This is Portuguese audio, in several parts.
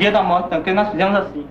dia da morte do Tancredo nós fizemos assim.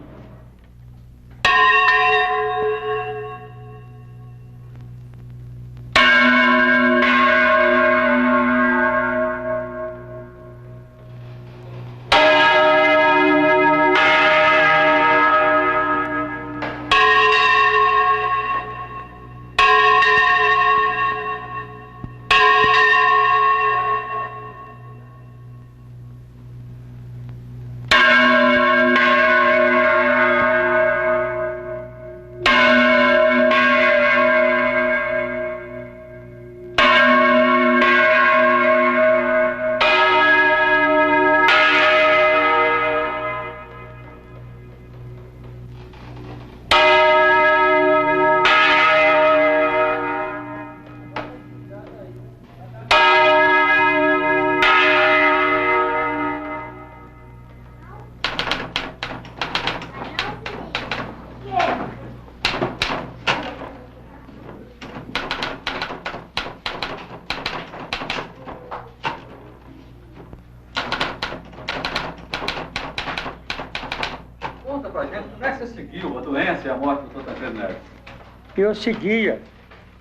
Eu seguia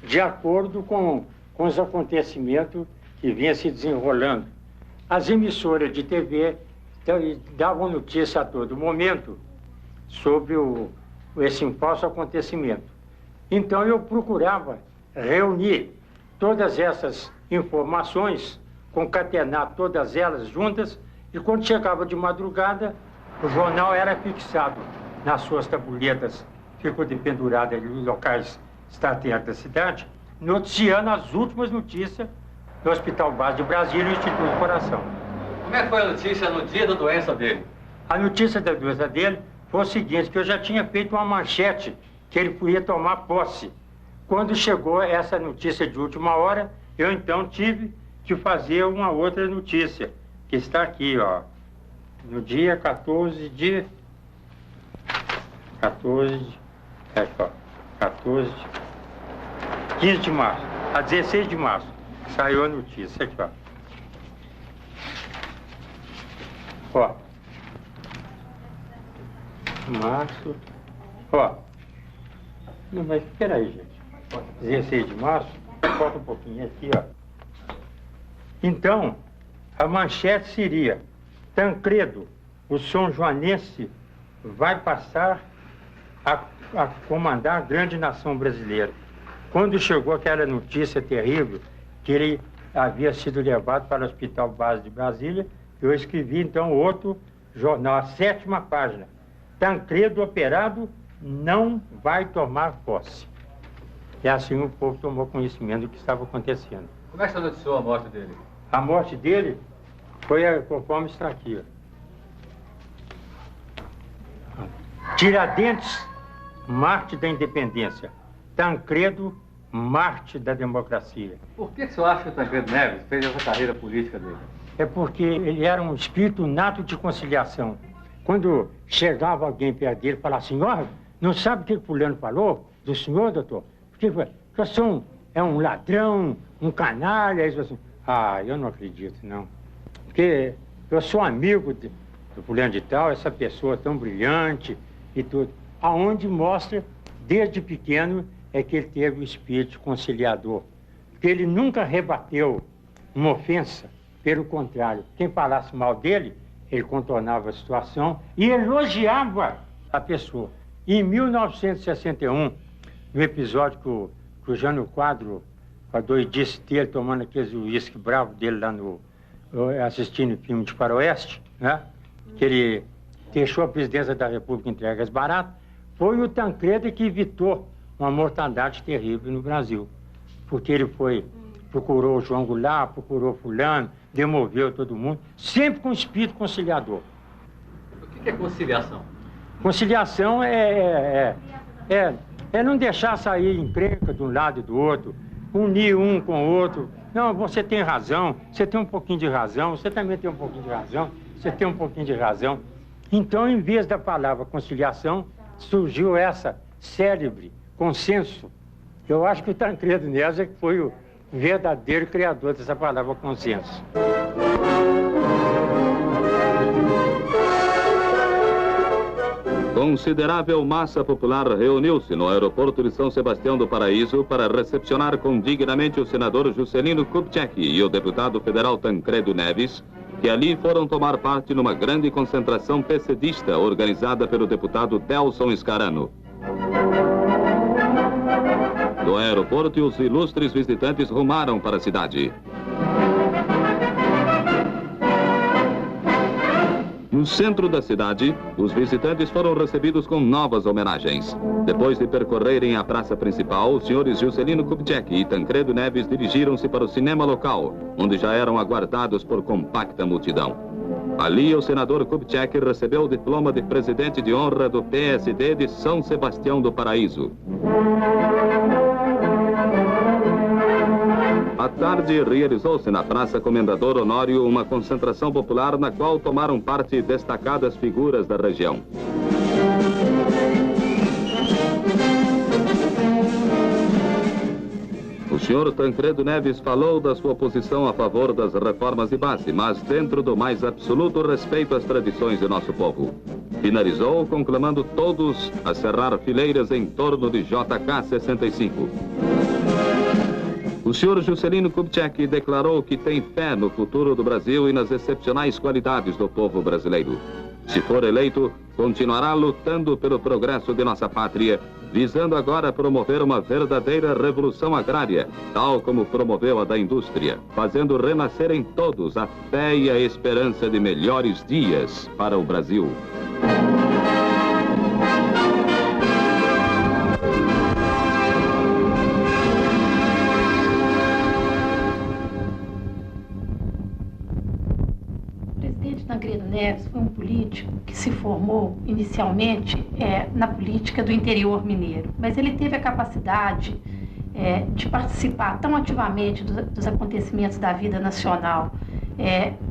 de acordo com os acontecimentos que vinham se desenrolando. As emissoras de TV davam notícia a todo momento sobre esse falso acontecimento. Então eu procurava reunir todas essas informações, concatenar todas elas juntas, e quando chegava de madrugada, o jornal era fixado nas suas tabuletas, ficou pendurado ali nos locais estratégicos da cidade, noticiando as últimas notícias do Hospital Base de Brasília e do Instituto do Coração. Como é que foi a notícia no dia da doença dele? A notícia da doença dele foi o seguinte, que eu já tinha feito uma manchete que ele podia tomar posse. Quando chegou essa notícia de última hora, eu então tive que fazer uma outra notícia, que está aqui, ó, no dia 15 de março, a 16 de março, saiu a notícia aqui, ó. Ó. Março. Ó. Não, mas espera aí, gente. 16 de março, falta um pouquinho aqui, ó. Então, a manchete seria: Tancredo, o São Joanense, vai passar a comandar a grande nação brasileira. Quando chegou aquela notícia terrível que ele havia sido levado para o Hospital Base de Brasília, eu escrevi então outro jornal, a 7ª página. Tancredo operado não vai tomar posse. E assim o povo tomou conhecimento do que estava acontecendo. Como é que você noticiou a morte dele? A morte dele foi conforme está aqui, ó. Tiradentes, Marte da Independência. Tancredo, Marte da Democracia. Por que o senhor acha que o Tancredo Neves fez essa carreira política dele? É porque ele era um espírito nato de conciliação. Quando chegava alguém perto dele e falava assim, ó, não sabe o que o fulano falou do senhor, doutor? Porque o senhor é um ladrão, um canalha. Isso assim. Ah, eu não acredito, não. Porque eu sou amigo do fulano de tal, essa pessoa tão brilhante e tudo. Aonde mostra, desde pequeno, é que ele teve o espírito conciliador. Porque ele nunca rebateu uma ofensa, pelo contrário. Quem falasse mal dele, ele contornava a situação e elogiava a pessoa. E em 1961, no episódio que o Jânio Quadro, com a doidice dele, tomando aquele uísque bravo dele lá assistindo o filme de faroeste, né? Que ele deixou a presidência da República entregue às baratas, foi o Tancredo que evitou uma mortandade terrível no Brasil. Porque ele procurou o João Goulart, procurou fulano, demoveu todo mundo, sempre com espírito conciliador. O que é conciliação? Conciliação é não deixar sair encrenca de um lado e do outro, unir um com o outro. Não, você tem razão, você tem um pouquinho de razão, você também tem um pouquinho de razão, você tem um pouquinho de razão. Então, em vez da palavra conciliação, surgiu essa célebre consenso. Eu acho que o Tancredo Neves é que foi o verdadeiro criador dessa palavra consenso. Considerável massa popular reuniu-se no aeroporto de São Sebastião do Paraíso para recepcionar condignamente o senador Juscelino Kubitschek e o deputado federal Tancredo Neves, que ali foram tomar parte numa grande concentração PCDista organizada pelo deputado Delson Scarano. Do aeroporto, os ilustres visitantes rumaram para a cidade. No centro da cidade, os visitantes foram recebidos com novas homenagens. Depois de percorrerem a praça principal, os senhores Juscelino Kubitschek e Tancredo Neves dirigiram-se para o cinema local, onde já eram aguardados por compacta multidão. Ali, o senador Kubitschek recebeu o diploma de presidente de honra do PSD de São Sebastião do Paraíso. À tarde, realizou-se na Praça Comendador Honório uma concentração popular na qual tomaram parte destacadas figuras da região. O senhor Tancredo Neves falou da sua posição a favor das reformas de base, mas dentro do mais absoluto respeito às tradições de nosso povo. Finalizou conclamando todos a cerrar fileiras em torno de JK-65. O senhor Juscelino Kubitschek declarou que tem fé no futuro do Brasil e nas excepcionais qualidades do povo brasileiro. Se for eleito, continuará lutando pelo progresso de nossa pátria, visando agora promover uma verdadeira revolução agrária, tal como promoveu a da indústria, fazendo renascer em todos a fé e a esperança de melhores dias para o Brasil. Tancredo Neves foi um político que se formou inicialmente na política do interior mineiro, mas ele teve a capacidade de participar tão ativamente dos acontecimentos da vida nacional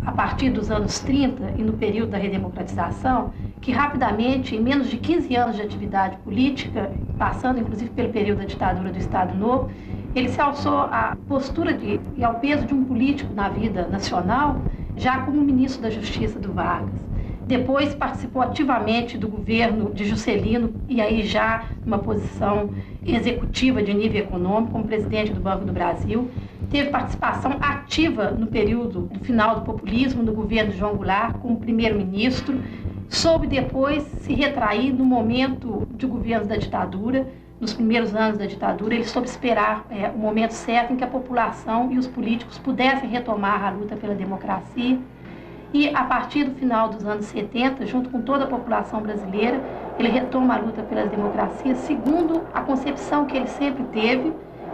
a partir dos anos 30 e no período da redemocratização, que rapidamente, em menos de 15 anos de atividade política, passando inclusive pelo período da ditadura do Estado Novo, ele se alçou à postura e ao peso de um político na vida nacional, já como ministro da Justiça do Vargas. Depois participou ativamente do governo de Juscelino, e aí já numa posição executiva de nível econômico, como presidente do Banco do Brasil. Teve participação ativa no período do final do populismo, no governo de João Goulart, como primeiro-ministro. Soube depois se retrair no momento de governo da ditadura. Nos primeiros anos da ditadura, ele soube esperar o momento certo em que a população e os políticos pudessem retomar a luta pela democracia. E, a partir do final dos anos 70, junto com toda a população brasileira, ele retoma a luta pela democracia, segundo a concepção que ele sempre teve,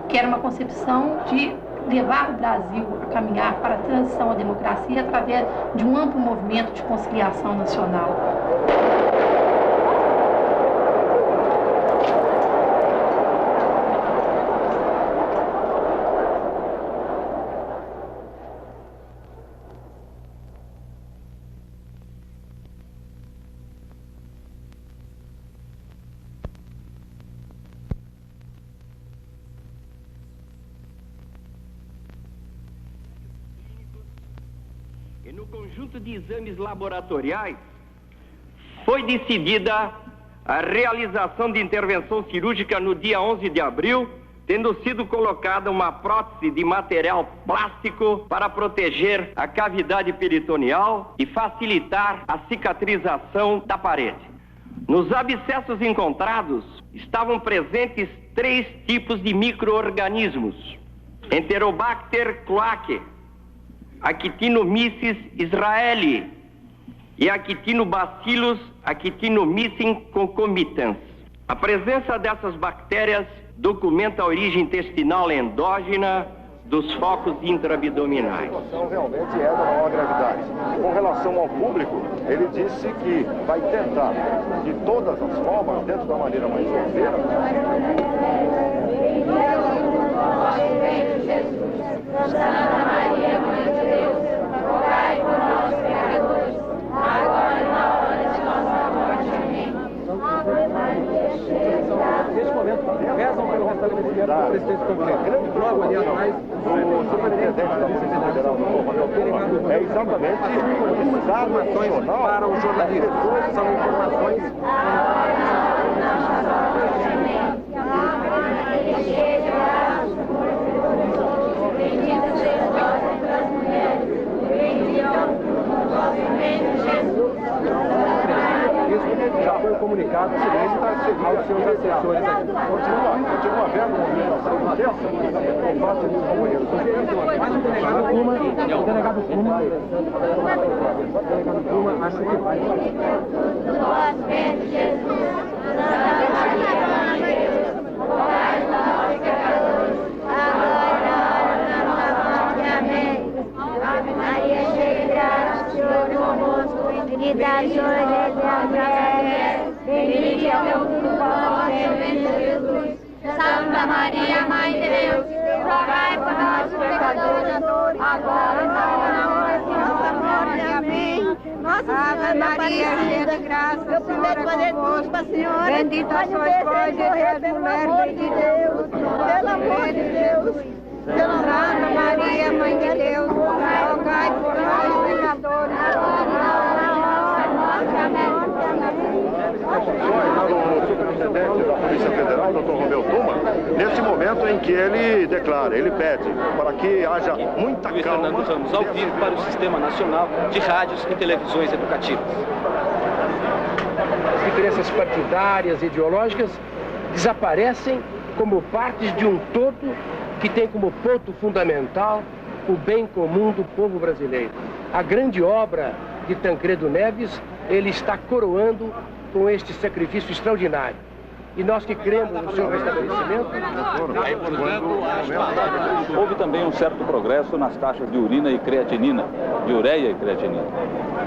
que era uma concepção de levar o Brasil a caminhar para a transição à democracia através de um amplo movimento de conciliação nacional. E no conjunto de exames laboratoriais foi decidida a realização de intervenção cirúrgica no dia 11 de abril, tendo sido colocada uma prótese de material plástico para proteger a cavidade peritoneal e facilitar a cicatrização da parede. Nos abscessos encontrados estavam presentes 3 tipos de micro-organismos: Enterobacter cloacae, Actinomyces israeli e Actinobacillus actinomyces concomitans. A presença dessas bactérias documenta a origem intestinal endógena dos focos intraabdominais. A situação realmente é da maior gravidade. Com relação ao público, ele disse que vai tentar, de todas as formas, dentro da maneira mais certeira, Santa Maria, Mãe de Deus, rogai por nós, pecadores, agora e na hora de nossa morte. Amém. Ave Maria, cheia de graça. Neste momento, rezam pelo restabelecimento do presidente Tancredo. Logo ali atrás, o superintendente da Polícia Federal do é exatamente o Estado informações para os jornalistas. São informações comunicado o silêncio aos seus assessores aqui. Continua havendo movimentação intensa por parte dos companheiros. Mas o delegado Puma acha que vai. Santa Maria, Mãe de Deus, rogai por nós, pecadores, agora e na hora de nossa morte. Amém. Ave Maria, cheia de graça, o Senhor é convosco. Bendita sois vós entre as mulheres de Deus. Pelo amor de Deus. Santa Maria, Mãe de Deus, rogai por nós, pecadores, agora e na hora de nossa morte. Amém. O superintendente da Polícia Federal, Dr. Romeu Tuma, nesse momento em que ele declara, ele pede para que haja muita calma. Fernando Ramos, ao vivo para o Sistema Nacional de Rádios e Televisões Educativas. As diferenças partidárias e ideológicas desaparecem como partes de um todo que tem como ponto fundamental o bem comum do povo brasileiro. A grande obra de Tancredo Neves, ele está coroando com este sacrifício extraordinário. E nós que cremos no seu restabelecimento... Houve também um certo progresso nas taxas de urina e creatinina, de ureia e creatinina.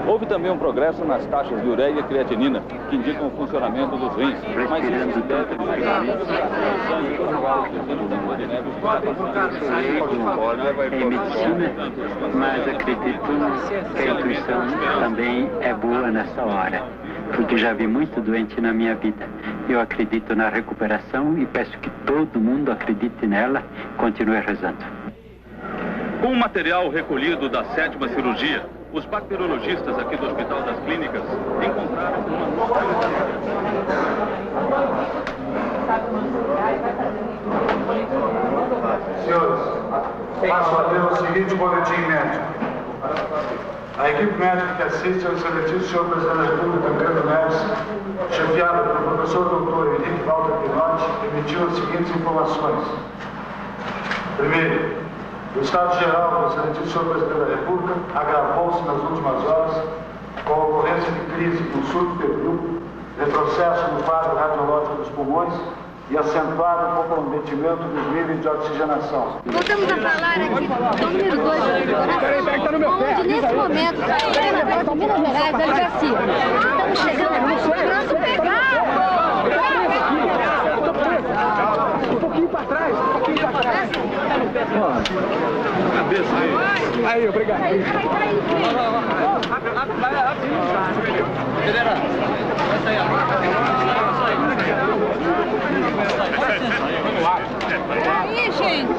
Houve também um progresso nas taxas de ureia e creatinina, que indicam o funcionamento dos rins. Mas isso se deve em medicina, mas acredito que a intuição também é boa nessa hora, porque já vi muito doente na minha vida. Eu acredito na recuperação e peço que todo mundo acredite nela e continue rezando. Com o material recolhido da 7ª cirurgia, os bacteriologistas aqui do Hospital das Clínicas encontraram uma... Senhores, passo a ler o seguinte boletim médico. A equipe médica que assiste ao excelentíssimo senhor presidente da República, Tancredo Neves, chefiada pelo professor doutor Henrique Walter Pinotti, emitiu as seguintes informações. Primeiro, o estado geral do excelentíssimo senhor presidente da República agravou-se nas últimas horas com a ocorrência de crise no surto febril, retrocesso no quadro radiológico dos pulmões e acentuado comprometimento dos níveis de oxigenação. Voltamos a falar aqui do número 2 onde nesse momento, em Minas Gerais, da delegacia, estamos chegando no nosso pecado. Um pouquinho para trás, Cabeça aí. Aí, obrigado. Aí, gente.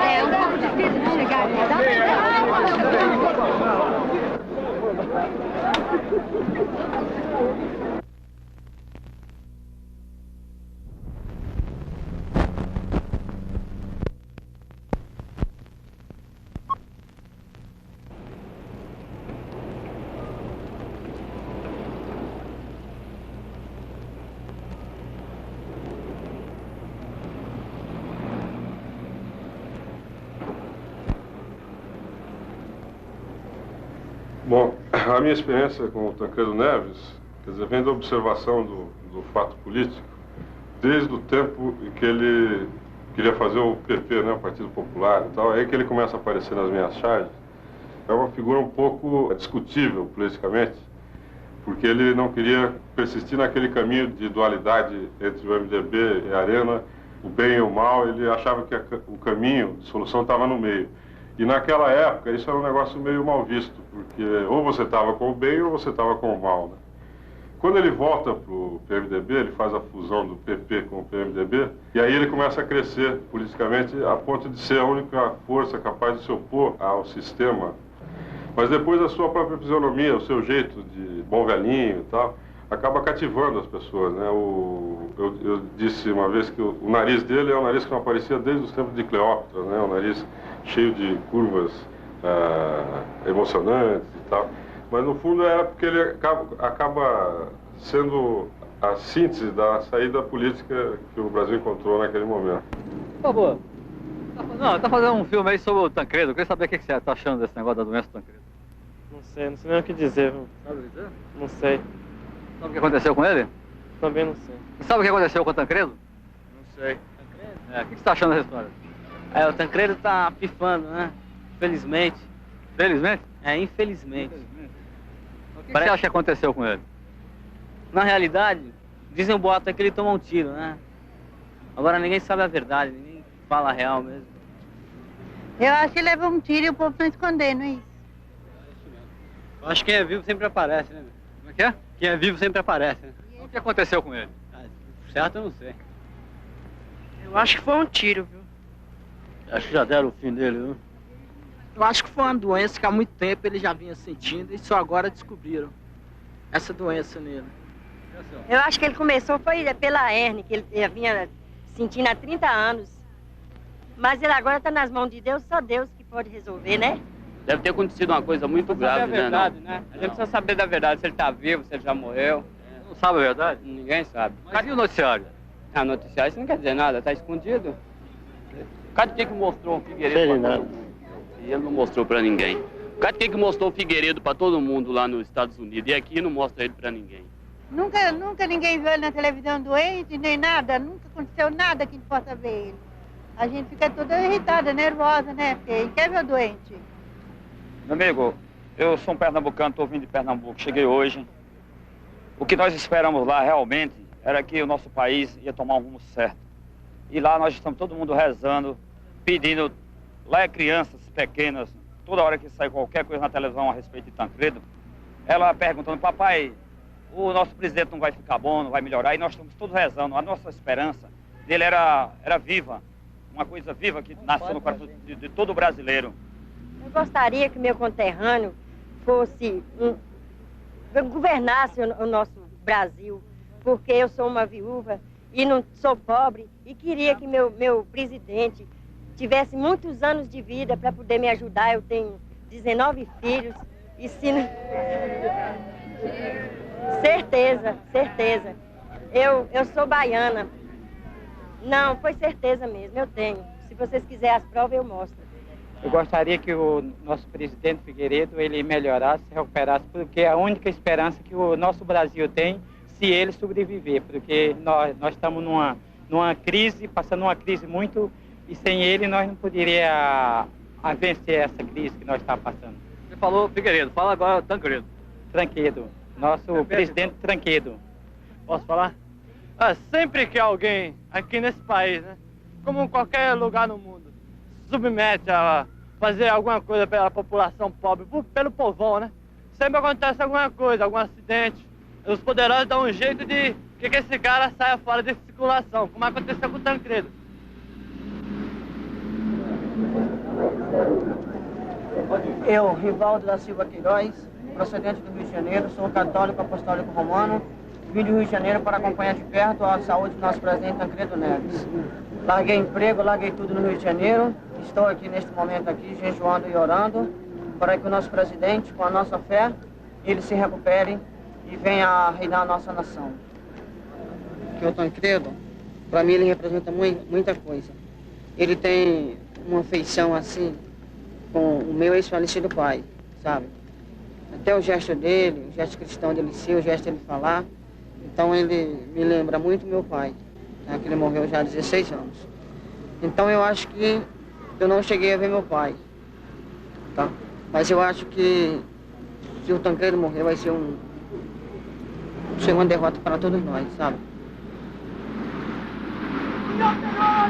É um pouco difícil de chegar aqui, tá? Bom, a minha experiência com o Tancredo Neves, quer dizer, vem da observação do fato político, desde o tempo em que ele queria fazer o PP, né, o Partido Popular e tal, aí que ele começa a aparecer nas minhas charges. É uma figura um pouco discutível politicamente, porque ele não queria persistir naquele caminho de dualidade entre o MDB e a Arena, o bem e o mal. Ele achava que o caminho de solução estava no meio. E naquela época isso era um negócio meio mal visto, porque ou você estava com o bem ou você estava com o mal, né? Quando ele volta para o PMDB, ele faz a fusão do PP com o PMDB, e aí ele começa a crescer politicamente a ponto de ser a única força capaz de se opor ao sistema. Mas depois a sua própria fisionomia, o seu jeito de bom velhinho e tal, acaba cativando as pessoas, né? Eu disse uma vez que o nariz dele é um nariz que não aparecia desde os tempos de Cleópatra, né? Um nariz cheio de curvas emocionantes e tal. Mas no fundo era porque ele acaba sendo a síntese da saída política que o Brasil encontrou naquele momento. Por favor. Tá fazendo um filme aí sobre o Tancredo. Eu queria saber o que você tá achando desse negócio da doença do Tancredo. Não sei nem o que dizer, viu? Sabe o que dizer? Não sei. Sabe o que aconteceu com ele? Também não sei. E sabe o que aconteceu com o Tancredo? Não sei. O que você tá achando dessa história? O Tancredo tá pifando, né? Infelizmente. Felizmente? Infelizmente. O que você acha que aconteceu com ele? Na realidade, dizem o boato é que ele tomou um tiro, né? Agora ninguém sabe a verdade, ninguém fala a real mesmo. Eu acho que ele levou um tiro e o povo tá escondendo, não é isso? Eu acho que quem é vivo sempre aparece, né? Como é que é? Quem é vivo sempre aparece, né? O que aconteceu com ele? Certo, eu não sei. Eu acho que foi um tiro, viu? Acho que já deram o fim dele, viu? Eu acho que foi uma doença que há muito tempo ele já vinha sentindo e só agora descobriram essa doença nele. Eu acho que ele começou foi pela hernia, que ele vinha sentindo há 30 anos. Mas ele agora está nas mãos de Deus, só Deus que pode resolver, né? Deve ter acontecido uma coisa muito grave, né? Verdade, né? A gente precisa saber da verdade, se ele está vivo, se ele já morreu. Não sabe a verdade? Ninguém sabe. Cadê o noticiário? Ah, noticiário isso não quer dizer nada, está escondido. Cadê que mostrou o Figueiredo para todo mundo? E ele não mostrou para ninguém. Cadê que mostrou o Figueiredo para todo mundo lá nos Estados Unidos e aqui não mostra ele para ninguém. Nunca ninguém viu ele na televisão doente, nem nada. Nunca aconteceu nada que possa ver ele. A gente fica toda irritada, nervosa, né? Porque quer ver o doente. Meu amigo, eu sou um pernambucano, estou vindo de Pernambuco, cheguei hoje. O que nós esperamos lá realmente era que o nosso país ia tomar um rumo certo. E lá nós estamos todo mundo rezando, pedindo. Lá é crianças pequenas, toda hora que sai qualquer coisa na televisão a respeito de Tancredo, ela perguntando, papai, o nosso presidente não vai ficar bom, não vai melhorar, e nós estamos todos rezando. A nossa esperança dele era viva, uma coisa viva que nasceu no coração de todo brasileiro. Eu gostaria que meu conterrâneo governasse o nosso Brasil, porque eu sou uma viúva e não sou pobre, e queria que meu presidente tivesse muitos anos de vida para poder me ajudar. Eu tenho 19 filhos e se não... Certeza. Eu sou baiana. Não, foi certeza mesmo, eu tenho. Se vocês quiserem as provas, eu mostro. Eu gostaria que o nosso presidente Figueiredo, ele melhorasse, se recuperasse, porque é a única esperança que o nosso Brasil tem, se ele sobreviver, porque nós estamos numa crise, passando uma crise muito... E sem ele, nós não poderíamos vencer essa crise que nós estamos passando. Você falou Figueiredo, fala agora Tancredo. Tranquedo, nosso presidente Tancredo. Posso falar? Sempre que alguém aqui nesse país, né, como em qualquer lugar no mundo, submete a fazer alguma coisa pela população pobre, pelo povão, né? Sempre acontece alguma coisa, algum acidente. Os poderosos dão um jeito de que esse cara saia fora de circulação, como aconteceu com o Tancredo. Eu, Rivaldo da Silva Queiroz, procedente do Rio de Janeiro, sou católico apostólico romano, vim do Rio de Janeiro para acompanhar de perto a saúde do nosso presidente Tancredo Neves. Larguei emprego, larguei tudo no Rio de Janeiro, estou aqui neste momento aqui, jejuando e orando, para que o nosso presidente, com a nossa fé, ele se recupere e venha a reinar a nossa nação. Que o Tancredo, para mim, ele representa muita coisa. Ele tem uma afeição assim com o meu ex-falecido pai, sabe? Até o gesto dele, o gesto cristão dele ser, o gesto dele falar. Então ele me lembra muito meu pai, né, que ele morreu já há 16 anos. Então eu acho que eu não cheguei a ver meu pai, tá? Mas eu acho que se o Tancredo morrer vai ser uma derrota para todos nós, sabe?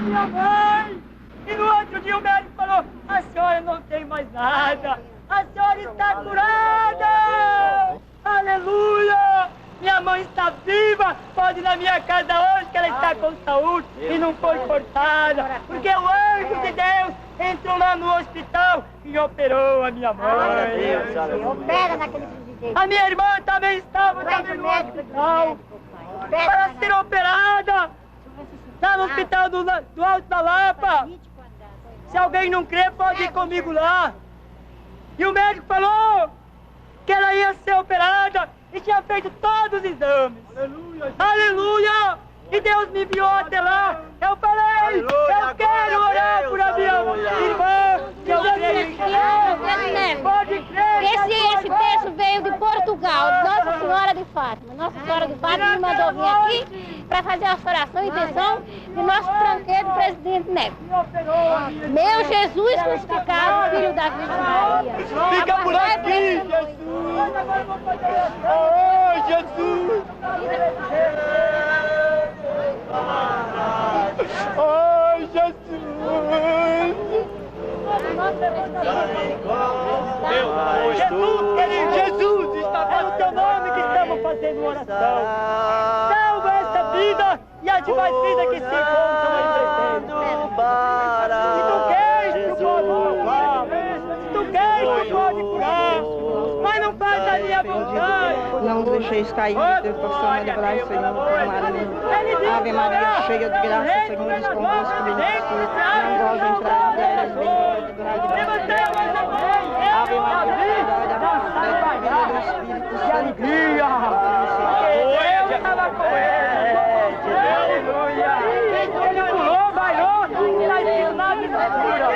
Minha mãe! E no outro dia o médico falou, a senhora não tem mais nada, a senhora está curada! Aleluia! Minha mãe está viva, pode ir na minha casa hoje que ela está com saúde e não foi cortada, porque o anjo de Deus entrou lá no hospital e operou a minha mãe. Opera naquele presidente. A minha irmã também estava no hospital para ser operada. Está no hospital do Alto da Lapa. Se alguém não crê, pode ir comigo lá. E o médico falou que ela ia ser operada e tinha feito todos os exames. Aleluia! Aleluia! E Deus me enviou até lá. Eu falei, eu quero orar por a minha irmã, que eu creio em Deus. Pode crer. Esse texto veio de Portugal, de Nossa Senhora de Fátima. Nossa Senhora de Fátima me mandou vir aqui para fazer a oração e intenção de nosso tranqueiro presidente Neves. Meu Jesus crucificado, filho da Virgem Maria. Fica por aqui, Jesus. Oh, Jesus. Oh, Jesus! Jesus, querido, Jesus, está no teu nome que estamos fazendo oração. Salva essa vida e a demais vida que se encontram aí presente. Se tu queres, tu pode curar. Se tu queres, tu pode curar. Mas não faz a minha vontade. Não deixeis cair, Deus possa livrar, Senhor, por Maria. Ave Maria, cheia de graça, Senhor, és convosco, bendita sois. Não gosto de entrar em mulheres, bendita tu grande graça. Ave Maria, cheia do Espírito Santo. Eu estava com ele. Aleluia. Ele pulou, bailou, está escrito na Escritura.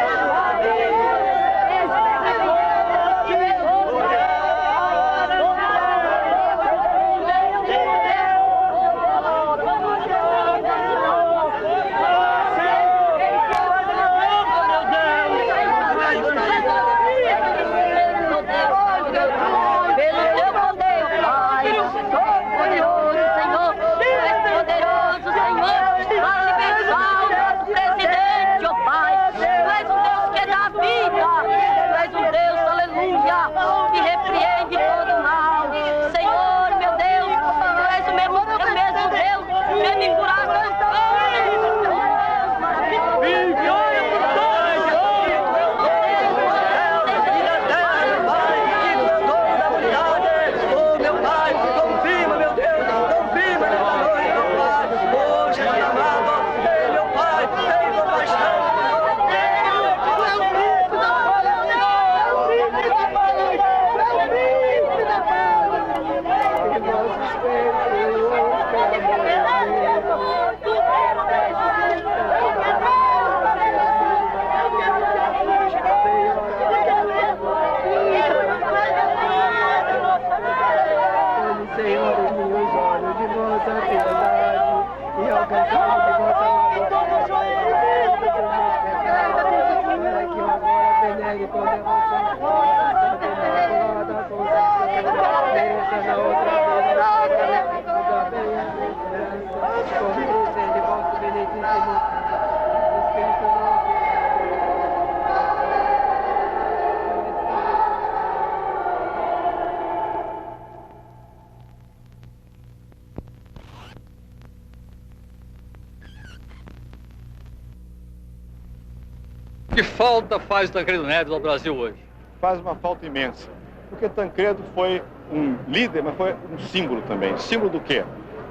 Que falta faz o Tancredo Neves ao Brasil hoje? Faz uma falta imensa, porque Tancredo foi um líder, mas foi um símbolo também. Símbolo do quê?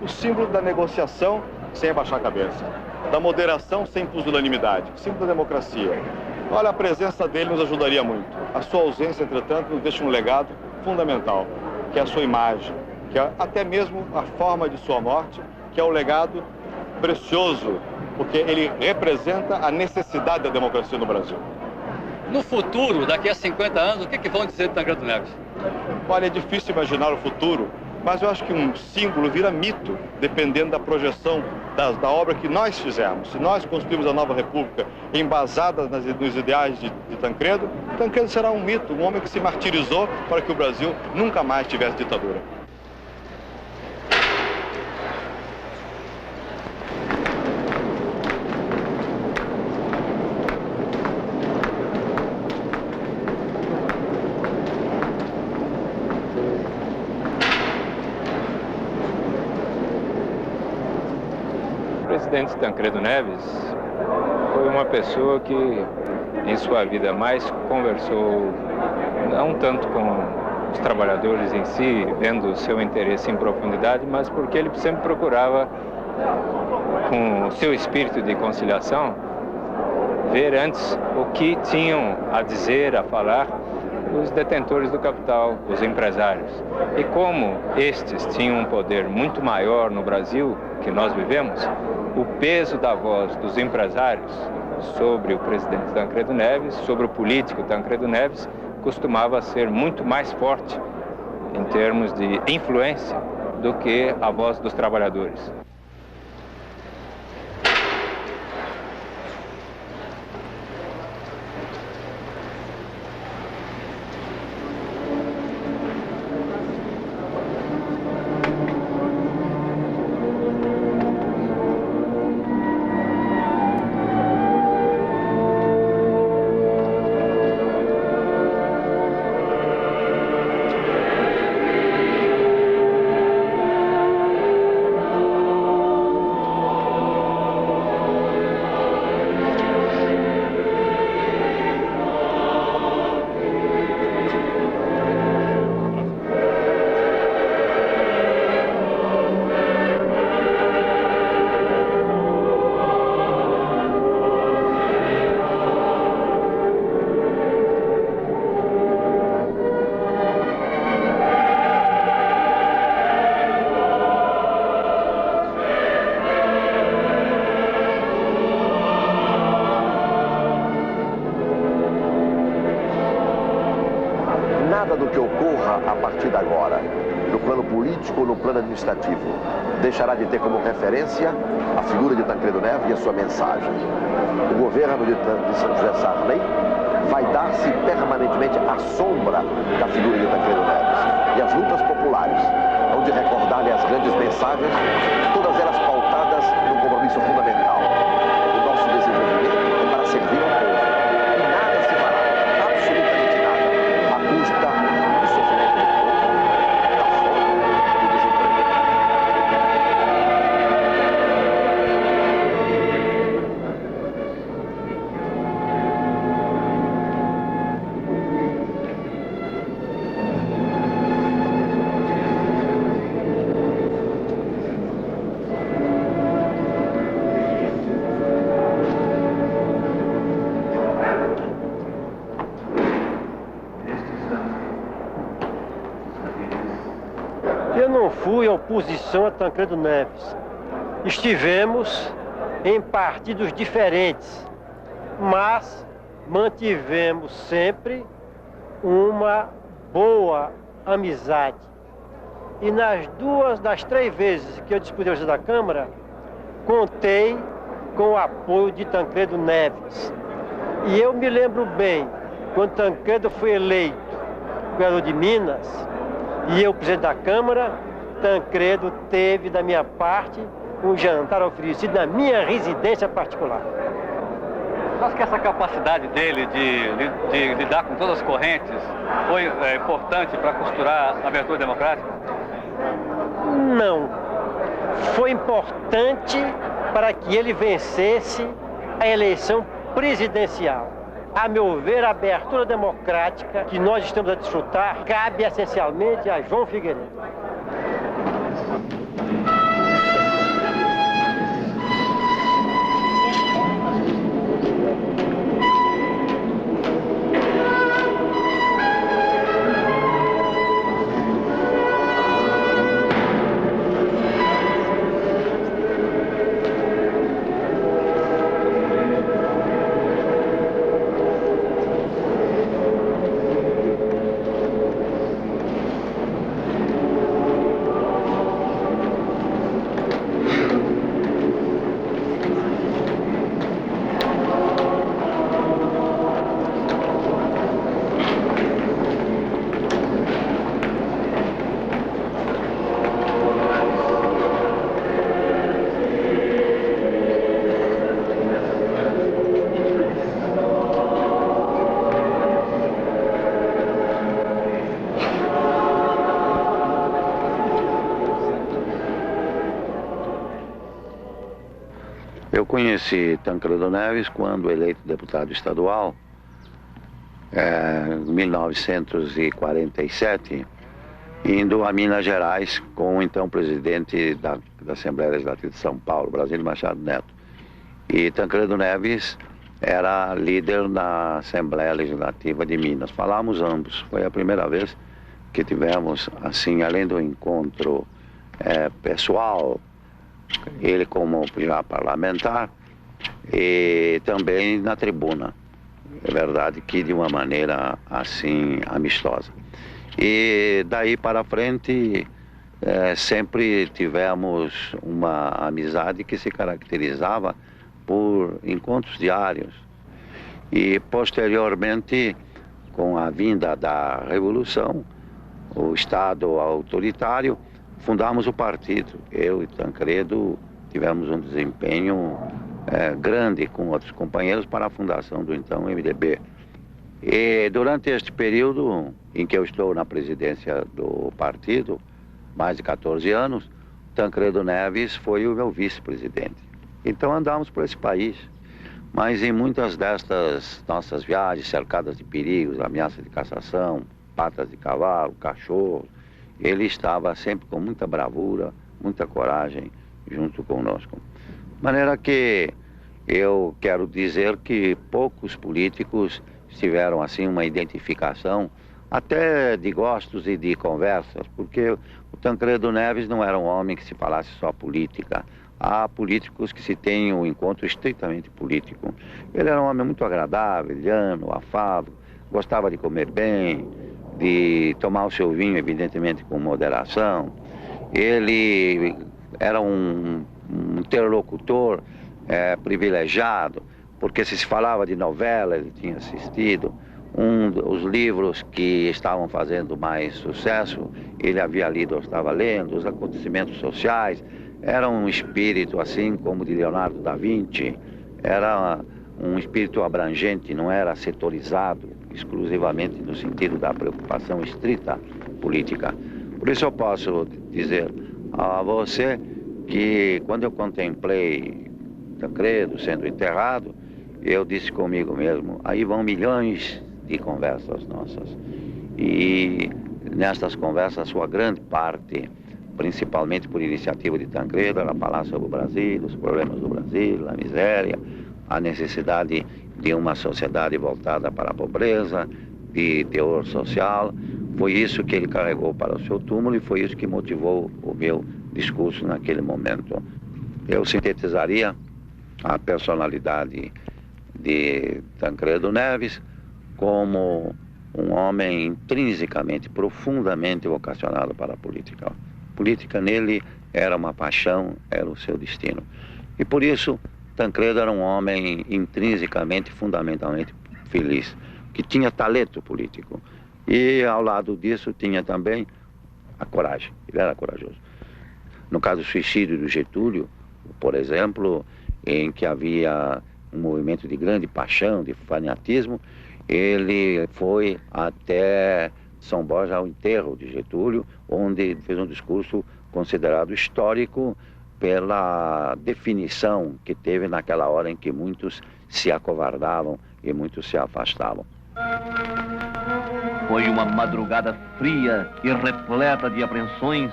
O símbolo da negociação sem abaixar a cabeça, da moderação sem pusilanimidade, símbolo da democracia. Olha, a presença dele nos ajudaria muito. A sua ausência, entretanto, nos deixa um legado fundamental, que é a sua imagem, que é até mesmo a forma de sua morte, que é o legado precioso, porque ele representa a necessidade da democracia no Brasil. No futuro, daqui a 50 anos, o que vão dizer de Tancredo Neves? Olha, é difícil imaginar o futuro, mas eu acho que um símbolo vira mito, dependendo da projeção da obra que nós fizemos. Se nós construímos a nova república embasada nos ideais de Tancredo, Tancredo será um mito, um homem que se martirizou para que o Brasil nunca mais tivesse ditadura. O presidente Tancredo Neves foi uma pessoa que, em sua vida, mais conversou, não tanto com os trabalhadores em si, vendo o seu interesse em profundidade, mas porque ele sempre procurava, com o seu espírito de conciliação, ver antes o que tinham a dizer, a falar os detentores do capital, os empresários. E como estes tinham um poder muito maior no Brasil que nós vivemos, o peso da voz dos empresários sobre o presidente Tancredo Neves, sobre o político Tancredo Neves, costumava ser muito mais forte em termos de influência do que a voz dos trabalhadores. Nada do que ocorra a partir de agora, no plano político ou no plano administrativo, deixará de ter como referência a figura de Tancredo Neves e a sua mensagem. O governo de São José Sarney vai dar-se permanentemente à sombra da figura de Tancredo Neves. E as lutas populares hão de recordar-lhe as grandes mensagens, todas elas pautadas num compromisso fundamental. O nosso desenvolvimento é para servir ao povo. E nada se fará, absolutamente nada, à custa do sofrimento do povo, da fome e do desemprego. Eu não fui oposição a Tancredo Neves. Estivemos em partidos diferentes, mas mantivemos sempre uma boa amizade. E das três vezes que eu disputei o da Câmara, contei com o apoio de Tancredo Neves. E eu me lembro bem, quando Tancredo foi eleito governador de Minas, e eu, presidente da Câmara, Tancredo teve da minha parte um jantar oferecido na minha residência particular. Você acha que essa capacidade dele de lidar com todas as correntes foi importante para costurar a abertura democrática? Não. Foi importante para que ele vencesse a eleição presidencial. A meu ver, a abertura democrática que nós estamos a desfrutar cabe essencialmente a João Figueiredo. Eu conheci Tancredo Neves quando eleito deputado estadual em 1947, indo a Minas Gerais com o então presidente da Assembleia Legislativa de São Paulo, Brasílio Machado Neto. E Tancredo Neves era líder na Assembleia Legislativa de Minas. Falamos ambos. Foi a primeira vez que tivemos, assim, além do encontro pessoal, ele como já parlamentar, e também na tribuna. É verdade que de uma maneira, assim, amistosa. E daí para frente, sempre tivemos uma amizade que se caracterizava por encontros diários. E posteriormente, com a vinda da Revolução, o Estado autoritário, fundamos o partido. Eu e Tancredo tivemos um desempenho grande com outros companheiros para a fundação do então MDB. E durante este período em que eu estou na presidência do partido, mais de 14 anos, Tancredo Neves foi o meu vice-presidente. Então andamos por esse país, mas em muitas destas nossas viagens, cercadas de perigos, ameaça de cassação, patas de cavalo, cachorro, ele estava sempre com muita bravura, muita coragem junto conosco. De maneira que eu quero dizer que poucos políticos tiveram assim uma identificação, até de gostos e de conversas, porque o Tancredo Neves não era um homem que se falasse só política. Há políticos que se têm um encontro estritamente político. Ele era um homem muito agradável, liano, afável, gostava de comer bem, de tomar o seu vinho, evidentemente, com moderação. Ele era um interlocutor privilegiado, porque se falava de novela, ele tinha assistido. Os livros que estavam fazendo mais sucesso, ele havia lido ou estava lendo, os acontecimentos sociais. Era um espírito assim como de Leonardo da Vinci, era um espírito abrangente, não era setorizado exclusivamente no sentido da preocupação estrita política. Por isso eu posso dizer a você que quando eu contemplei Tancredo sendo enterrado, eu disse comigo mesmo, aí vão milhões de conversas nossas. E nestas conversas, a sua grande parte, principalmente por iniciativa de Tancredo, era falar sobre o Brasil, os problemas do Brasil, a miséria, a necessidade de uma sociedade voltada para a pobreza, de teor social. Foi isso que ele carregou para o seu túmulo e foi isso que motivou o meu discurso naquele momento. Eu sintetizaria a personalidade de Tancredo Neves como um homem intrinsecamente, profundamente vocacionado para a política. A política nele era uma paixão, era o seu destino. E por isso, Tancredo era um homem intrinsecamente, fundamentalmente feliz, que tinha talento político. E ao lado disso tinha também a coragem, ele era corajoso. No caso do suicídio do Getúlio, por exemplo, em que havia um movimento de grande paixão, de fanatismo, ele foi até São Borja ao enterro de Getúlio, onde fez um discurso considerado histórico pela definição que teve naquela hora em que muitos se acovardavam e muitos se afastavam. Foi uma madrugada fria e repleta de apreensões,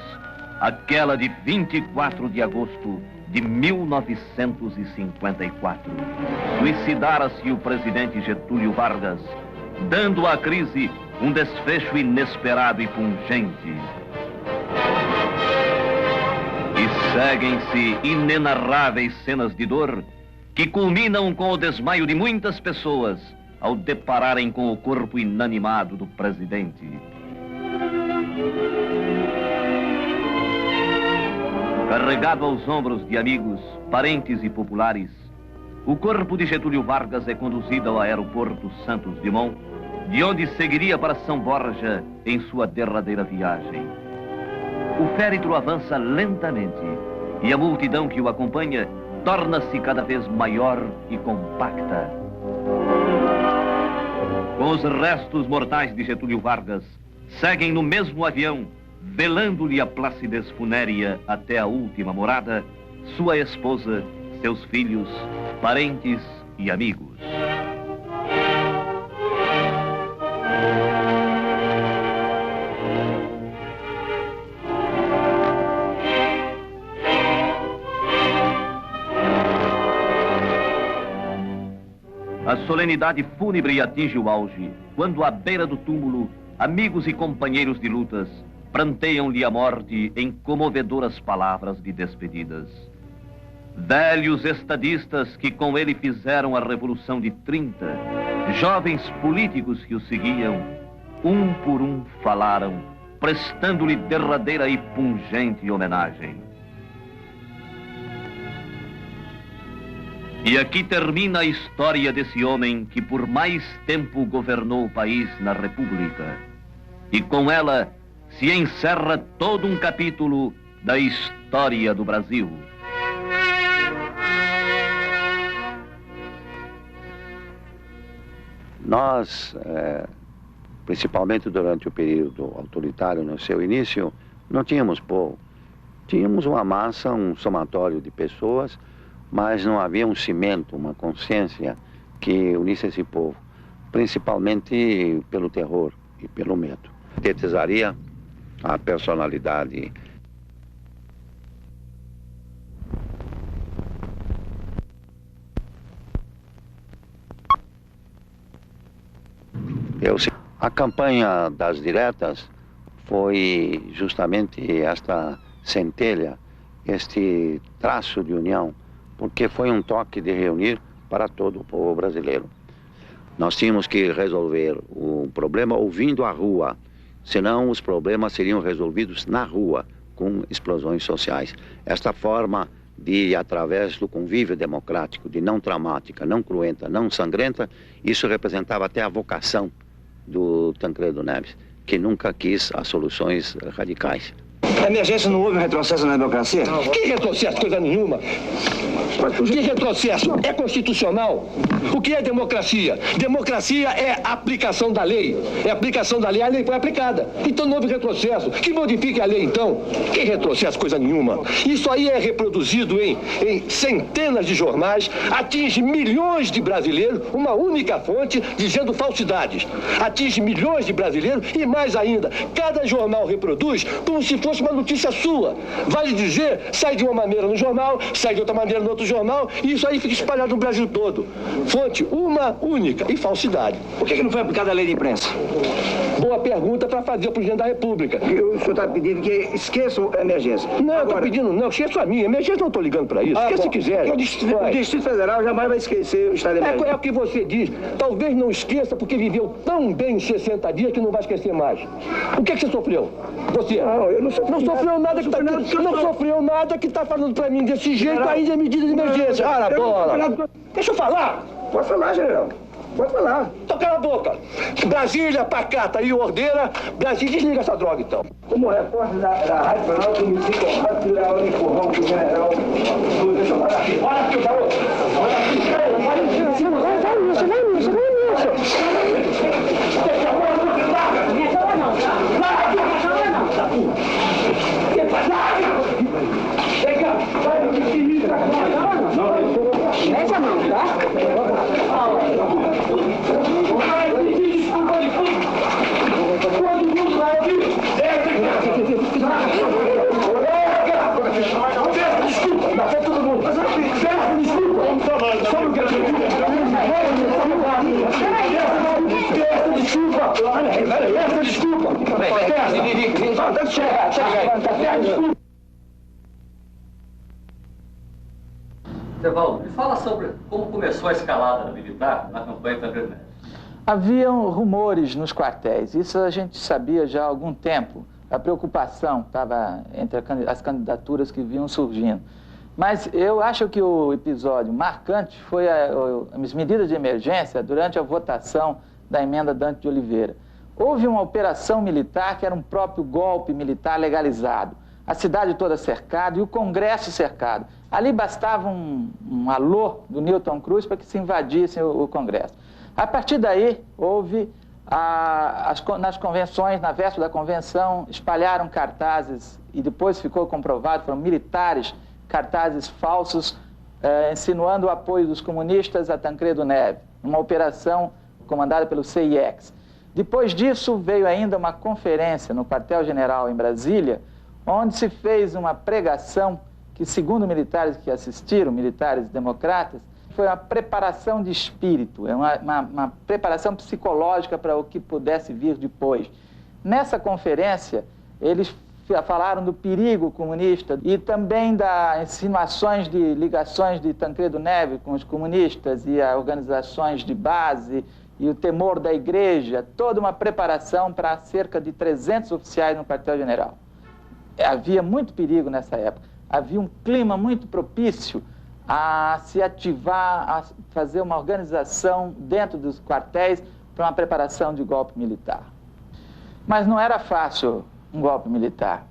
aquela de 24 de agosto de 1954. Suicidara-se o presidente Getúlio Vargas, dando à crise um desfecho inesperado e pungente. E seguem-se inenarráveis cenas de dor que culminam com o desmaio de muitas pessoas ao depararem com o corpo inanimado do presidente. Carregado aos ombros de amigos, parentes e populares, o corpo de Getúlio Vargas é conduzido ao aeroporto Santos Dumont, de onde seguiria para São Borja em sua derradeira viagem. O féretro avança lentamente e a multidão que o acompanha torna-se cada vez maior e compacta. Com os restos mortais de Getúlio Vargas, seguem no mesmo avião, velando-lhe a placidez funérea até a última morada, sua esposa, seus filhos, parentes e amigos. A solenidade fúnebre atinge o auge, quando à beira do túmulo, amigos e companheiros de lutas pranteiam-lhe a morte em comovedoras palavras de despedidas. Velhos estadistas que com ele fizeram a Revolução de 30, jovens políticos que o seguiam, um por um falaram, prestando-lhe derradeira e pungente homenagem. E aqui termina a história desse homem que por mais tempo governou o país na República. E com ela se encerra todo um capítulo da história do Brasil. Nós, principalmente durante o período autoritário, no seu início, não tínhamos povo. Tínhamos uma massa, um somatório de pessoas, mas não havia um cimento, uma consciência que unisse esse povo, principalmente pelo terror e pelo medo. Sintetizaria a personalidade A campanha das diretas foi justamente esta centelha, este traço de união, porque foi um toque de reunir para todo o povo brasileiro. Nós tínhamos que resolver o problema ouvindo a rua, senão os problemas seriam resolvidos na rua, com explosões sociais. Esta forma de, através do convívio democrático, de não traumática, não cruenta, não sangrenta, isso representava até a vocação do Tancredo Neves, que nunca quis as soluções radicais. A emergência não houve um retrocesso na democracia? Não. Que retrocesso? Coisa nenhuma. Que retrocesso? É constitucional. O que é democracia? Democracia é aplicação da lei. É aplicação da lei, a lei foi aplicada. Então não houve retrocesso. Que modifique a lei, então. Que retrocesso? Coisa nenhuma. Isso aí é reproduzido em centenas de jornais, atinge milhões de brasileiros, uma única fonte dizendo falsidades. Atinge milhões de brasileiros e mais ainda, cada jornal reproduz como se fosse uma notícia sua. Vale dizer, sai de uma maneira no jornal, sai de outra maneira no outro jornal, e isso aí fica espalhado no Brasil todo. Fonte uma única e falsidade. Por que não foi aplicada a lei de imprensa? Boa pergunta para fazer ao presidente da República. O senhor está pedindo que esqueçam a emergência? Não, eu estou pedindo, não, esqueça a minha. Emergência não estou ligando para isso. Esqueça se quiser. O Distrito Federal jamais vai esquecer o estado de emergência. É o que você diz. Talvez não esqueça porque viveu tão bem em 60 dias que não vai esquecer mais. O que você sofreu? Você? Não, eu não sofri. Não sofreu nada que está não sofreu nada que está falando para mim desse jeito aí de medida de emergência. Ah, bola. Deixa eu falar. Pode falar, general. Pode falar. Então cala a boca. Brasília, pacata e ordeira. Brasília, desliga essa droga, então. Como repórter da Rádio Jornal, que me fica honrado de dar o empurrão do general. Deixa eu falar aqui. Olha aqui, garoto. Olha aqui. Vai nisso. Deixa a bola no que larga. Vem cá. Vai no que ministra. Mete a mão, tá? Todo mundo vai ouvir. Desculpa, na frente de todo mundo. Peço desculpa. Só não quero desculpa. Peço desculpa. Peço desculpa. Chega. Evaldo, me fala sobre como começou a escalada militar na campanha Tancredo Neves. Haviam rumores nos quartéis, isso a gente sabia já há algum tempo. A preocupação estava entre as candidaturas que vinham surgindo. Mas eu acho que o episódio marcante foi as medidas de emergência durante a votação da emenda Dante de Oliveira. Houve uma operação militar que era um próprio golpe militar legalizado. A cidade toda cercada e o Congresso cercado. Ali bastava um alô do Newton Cruz para que se invadisse o Congresso. A partir daí, houve, nas convenções, na véspera da convenção, espalharam cartazes, e depois ficou comprovado, foram militares, cartazes falsos, insinuando o apoio dos comunistas a Tancredo Neves, uma operação comandada pelo CIEX. Depois disso, veio ainda uma conferência no quartel-general em Brasília, onde se fez uma pregação que, segundo militares que assistiram, militares democratas, Foi uma preparação de espírito, uma preparação psicológica para o que pudesse vir depois. Nessa conferência, eles falaram do perigo comunista e também das insinuações de ligações de Tancredo Neves com os comunistas e as organizações de base e o temor da igreja, toda uma preparação para cerca de 300 oficiais no quartel-general. Havia muito perigo nessa época, havia um clima muito propício a se ativar, a fazer uma organização dentro dos quartéis para uma preparação de golpe militar. Mas não era fácil um golpe militar.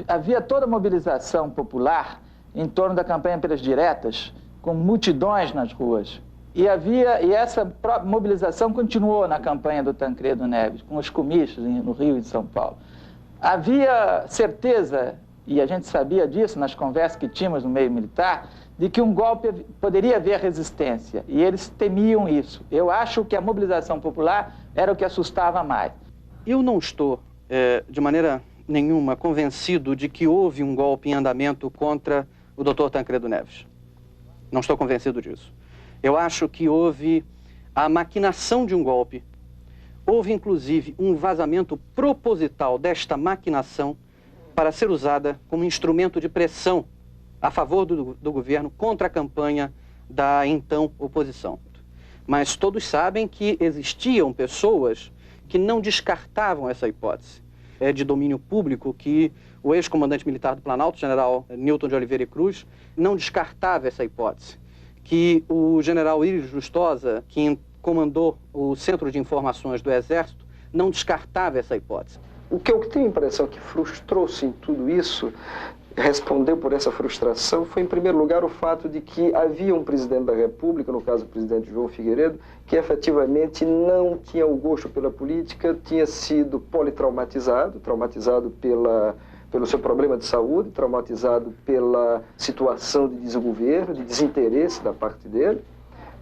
Havia toda a mobilização popular em torno da campanha pelas diretas, com multidões nas ruas. E essa mobilização continuou na campanha do Tancredo Neves, com os comícios no Rio e em São Paulo. Havia certeza, e a gente sabia disso nas conversas que tínhamos no meio militar, de que um golpe poderia haver resistência, e eles temiam isso. Eu acho que a mobilização popular era o que assustava mais. Eu não estou, de maneira nenhuma, convencido de que houve um golpe em andamento contra o Dr. Tancredo Neves. Não estou convencido disso. Eu acho que houve a maquinação de um golpe. Houve, inclusive, um vazamento proposital desta maquinação para ser usada como instrumento de pressão a favor do governo contra a campanha da então oposição. Mas todos sabem que existiam pessoas que não descartavam essa hipótese. É de domínio público que o ex-comandante militar do Planalto, general Newton de Oliveira e Cruz, não descartava essa hipótese. Que o general Íris Lustosa, que comandou o Centro de Informações do Exército, não descartava essa hipótese. O que eu tenho a impressão que frustrou-se em tudo isso, respondeu por essa frustração, foi, em primeiro lugar, o fato de que havia um presidente da República, no caso o presidente João Figueiredo, que efetivamente não tinha o gosto pela política, tinha sido politraumatizado, traumatizado pelo seu problema de saúde, traumatizado pela situação de desgoverno, de desinteresse da parte dele,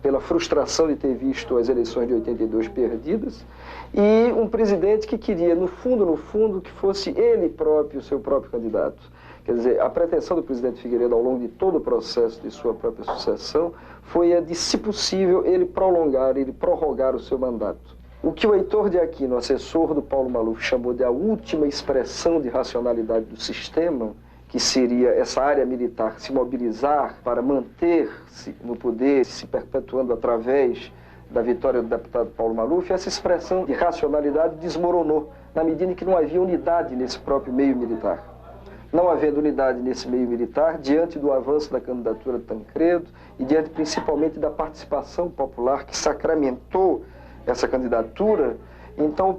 pela frustração de ter visto as eleições de 82 perdidas, e um presidente que queria, no fundo, que fosse ele próprio, o seu próprio candidato. Quer dizer, a pretensão do presidente Figueiredo ao longo de todo o processo de sua própria sucessão foi a de, se possível, ele prorrogar o seu mandato. O que o Heitor de Aquino, assessor do Paulo Maluf, chamou de a última expressão de racionalidade do sistema, que seria essa área militar se mobilizar para manter-se no poder, se perpetuando através da vitória do deputado Paulo Maluf, essa expressão de racionalidade desmoronou, na medida em que não havia unidade nesse próprio meio militar. Não havendo unidade nesse meio militar, diante do avanço da candidatura de Tancredo e diante principalmente da participação popular que sacramentou essa candidatura, então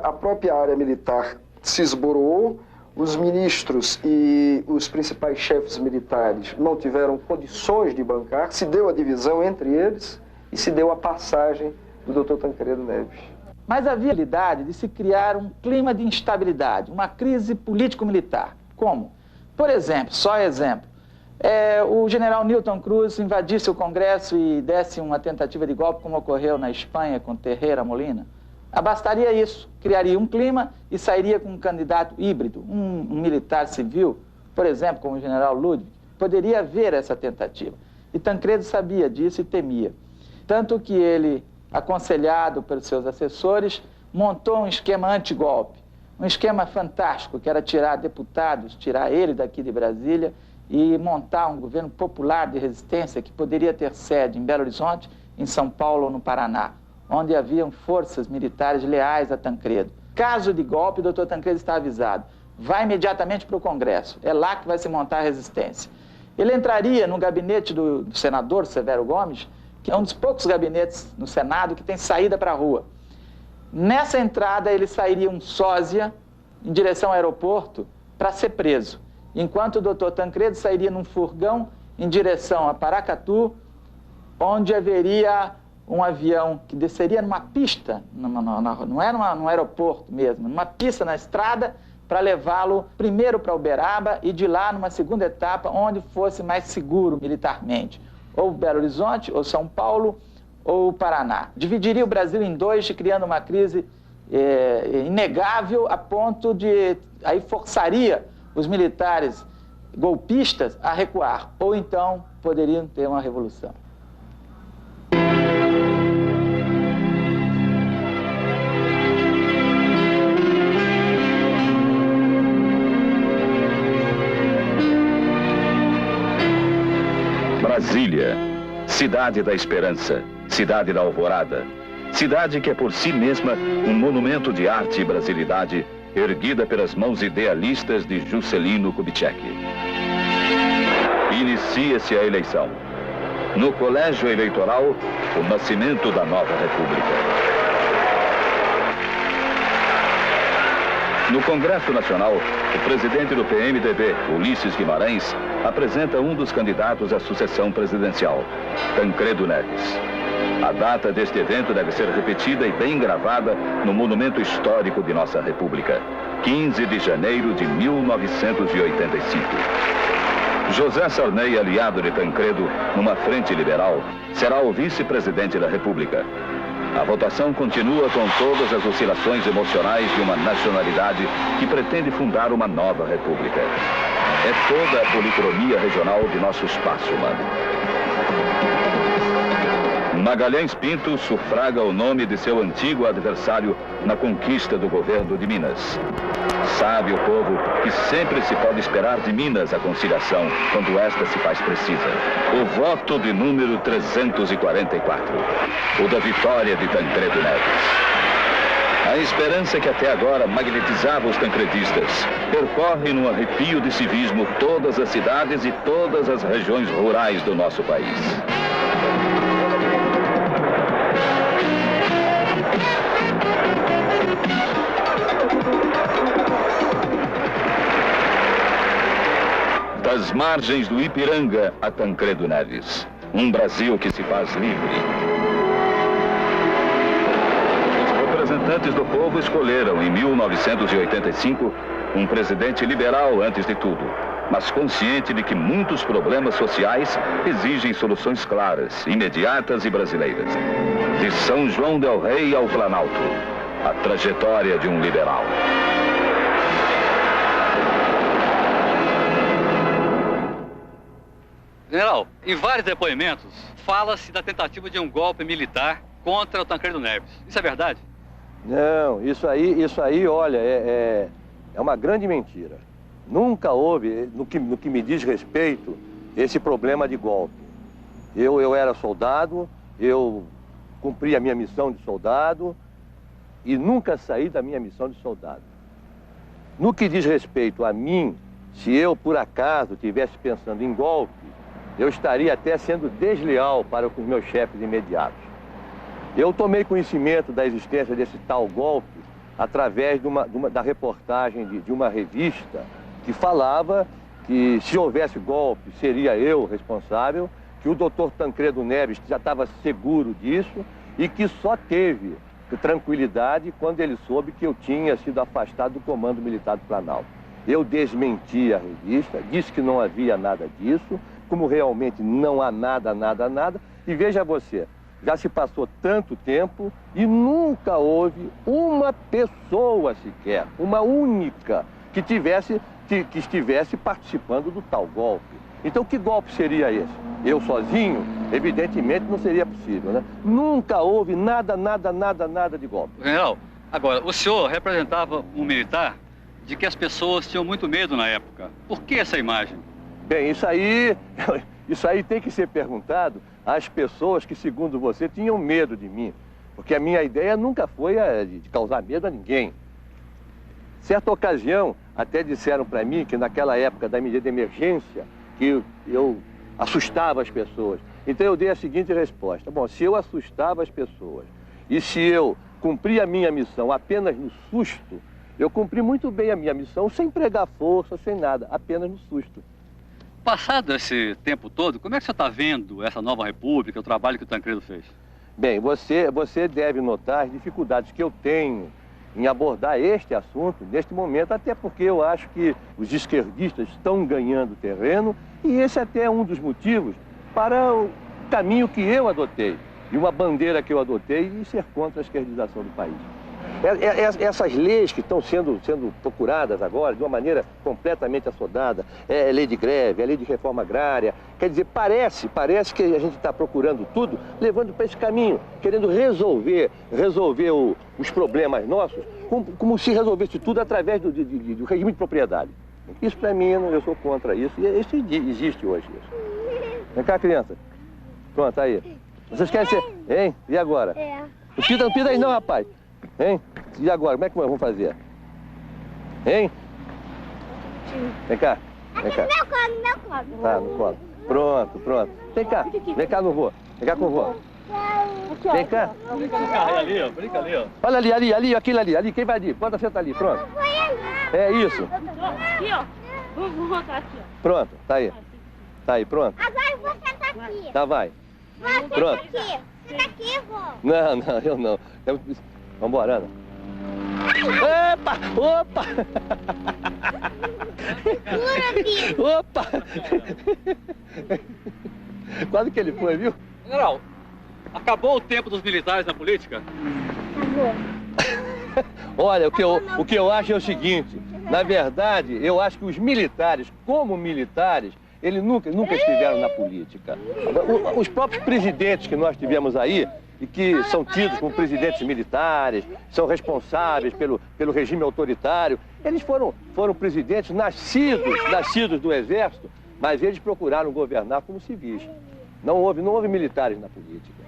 a própria área militar se esboroou, os ministros e os principais chefes militares não tiveram condições de bancar, se deu a divisão entre eles e se deu a passagem do Dr. Tancredo Neves. Mas havia a habilidade de se criar um clima de instabilidade, uma crise político-militar. Como? Por exemplo, só exemplo, o general Newton Cruz invadisse o Congresso e desse uma tentativa de golpe, como ocorreu na Espanha com Terreira Molina. Bastaria isso, criaria um clima e sairia com um candidato híbrido, um militar civil, por exemplo, como o general Ludwig. Poderia haver essa tentativa. E Tancredo sabia disso e temia. Tanto que ele, aconselhado pelos seus assessores, montou um esquema anti-golpe. Um esquema fantástico, que era tirar deputados, tirar ele daqui de Brasília e montar um governo popular de resistência que poderia ter sede em Belo Horizonte, em São Paulo ou no Paraná, onde haviam forças militares leais a Tancredo. Caso de golpe, o doutor Tancredo está avisado. Vai imediatamente para o Congresso. É lá que vai se montar a resistência. Ele entraria no gabinete do senador Severo Gomes, que é um dos poucos gabinetes no Senado que tem saída para a rua. Nessa entrada, ele sairia um sósia em direção ao aeroporto para ser preso, enquanto o doutor Tancredo sairia num furgão em direção a Paracatu, onde haveria um avião que desceria numa pista, não é num aeroporto mesmo, numa pista na estrada, para levá-lo primeiro para Uberaba e de lá numa segunda etapa, onde fosse mais seguro militarmente, ou Belo Horizonte, ou São Paulo, ou o Paraná. Dividiria o Brasil em dois, criando uma crise inegável a ponto de... Aí forçaria os militares golpistas a recuar, ou então poderiam ter uma revolução. Brasília, cidade da esperança, cidade da alvorada, cidade que é por si mesma um monumento de arte e brasilidade, erguida pelas mãos idealistas de Juscelino Kubitschek. Inicia-se a eleição. No colégio eleitoral, o nascimento da nova república. No Congresso Nacional, o presidente do PMDB, Ulisses Guimarães, apresenta um dos candidatos à sucessão presidencial, Tancredo Neves. A data deste evento deve ser repetida e bem gravada no monumento histórico de nossa República, 15 de janeiro de 1985. José Sarney, aliado de Tancredo, numa frente liberal, será o vice-presidente da República. A votação continua com todas as oscilações emocionais de uma nacionalidade que pretende fundar uma nova república. É toda a policromia regional de nosso espaço humano. Magalhães Pinto sufraga o nome de seu antigo adversário na conquista do governo de Minas. Sabe o povo que sempre se pode esperar de Minas a conciliação, quando esta se faz precisa. O voto de número 344, o da vitória de Tancredo Neves. A esperança que até agora magnetizava os tancredistas percorre num arrepio de civismo todas as cidades e todas as regiões rurais do nosso país. Das margens do Ipiranga a Tancredo Neves. Um Brasil que se faz livre. Os representantes do povo escolheram, em 1985, um presidente liberal antes de tudo, mas consciente de que muitos problemas sociais exigem soluções claras, imediatas e brasileiras. De São João del Rei ao Planalto, a trajetória de um liberal. General, em vários depoimentos, fala-se da tentativa de um golpe militar contra o Tancredo Neves. Isso é verdade? Não, isso aí, olha, é uma grande mentira. Nunca houve, no que me diz respeito, esse problema de golpe. Eu era soldado, eu cumpri a minha missão de soldado e nunca saí da minha missão de soldado. No que diz respeito a mim, se eu, por acaso, estivesse pensando em golpe, eu estaria até sendo desleal para com os meus chefes imediatos. Eu tomei conhecimento da existência desse tal golpe através da reportagem de uma revista que falava que se houvesse golpe seria eu responsável, que o doutor Tancredo Neves já estava seguro disso e que só teve tranquilidade quando ele soube que eu tinha sido afastado do Comando Militar do Planalto. Eu desmenti a revista, disse que não havia nada disso, como realmente não há nada. E veja você, já se passou tanto tempo e nunca houve uma pessoa sequer, uma única, que estivesse participando do tal golpe. Então que golpe seria esse? Eu sozinho? Evidentemente não seria possível, né? Nunca houve nada de golpe. General, agora, o senhor representava um militar de que as pessoas tinham muito medo na época. Por que essa imagem? Bem, isso aí tem que ser perguntado às pessoas que, segundo você, tinham medo de mim. Porque a minha ideia nunca foi de causar medo a ninguém. Certa ocasião, até disseram para mim que naquela época da medida de emergência, que eu assustava as pessoas. Então eu dei a seguinte resposta: bom, se eu assustava as pessoas e se eu cumpri a minha missão apenas no susto, eu cumpri muito bem a minha missão sem pregar força, sem nada, apenas no susto. Passado esse tempo todo, como é que você está vendo essa nova república, o trabalho que o Tancredo fez? Bem, você deve notar as dificuldades que eu tenho em abordar este assunto neste momento, até porque eu acho que os esquerdistas estão ganhando terreno e esse até é um dos motivos para o caminho que eu adotei e uma bandeira que eu adotei e ser contra a esquerdização do país. Essas leis que estão sendo procuradas agora de uma maneira completamente assodada, é lei de greve, é lei de reforma agrária, quer dizer, parece que a gente está procurando tudo, levando para esse caminho, querendo resolver os problemas nossos, como se resolvesse tudo através do regime de propriedade. Isso para mim, eu sou contra isso, e isso existe hoje. Isso. Vem cá, criança. Pronto, aí. Vocês querem ser... Hein? E agora? Não pida aí não, rapaz. Hein? E agora? Como é que nós vamos fazer? Hein? Vem cá. Vem cá. No meu colo. Tá, no colo. Pronto, pronto. Vem cá. Vem cá no vô. Vem cá com o vô. Vem cá. Brinca no carro ali, ó. Brinca ali, ó. Olha ali, aquele ali. Quem vai ali? Pode sentar ali, pronto. É isso. Aqui, ó. Vamos voltar aqui, ó. Pronto, tá aí. Tá aí, pronto. Agora eu vou sentar aqui. Tá, vai. Pronto. Senta aqui, vô. Não, eu não. Vambora, Ana. Epa! Opa! Opa! Quase que ele foi, viu? General, acabou o tempo dos militares na política? Acabou. Olha, o que eu acho é o seguinte. Na verdade, eu acho que os militares, como militares, eles nunca estiveram na política. Os próprios presidentes que nós tivemos aí, e que são tidos como presidentes militares, são responsáveis pelo regime autoritário, eles foram presidentes nascidos do exército, mas eles procuraram governar como civis. Não houve militares na política.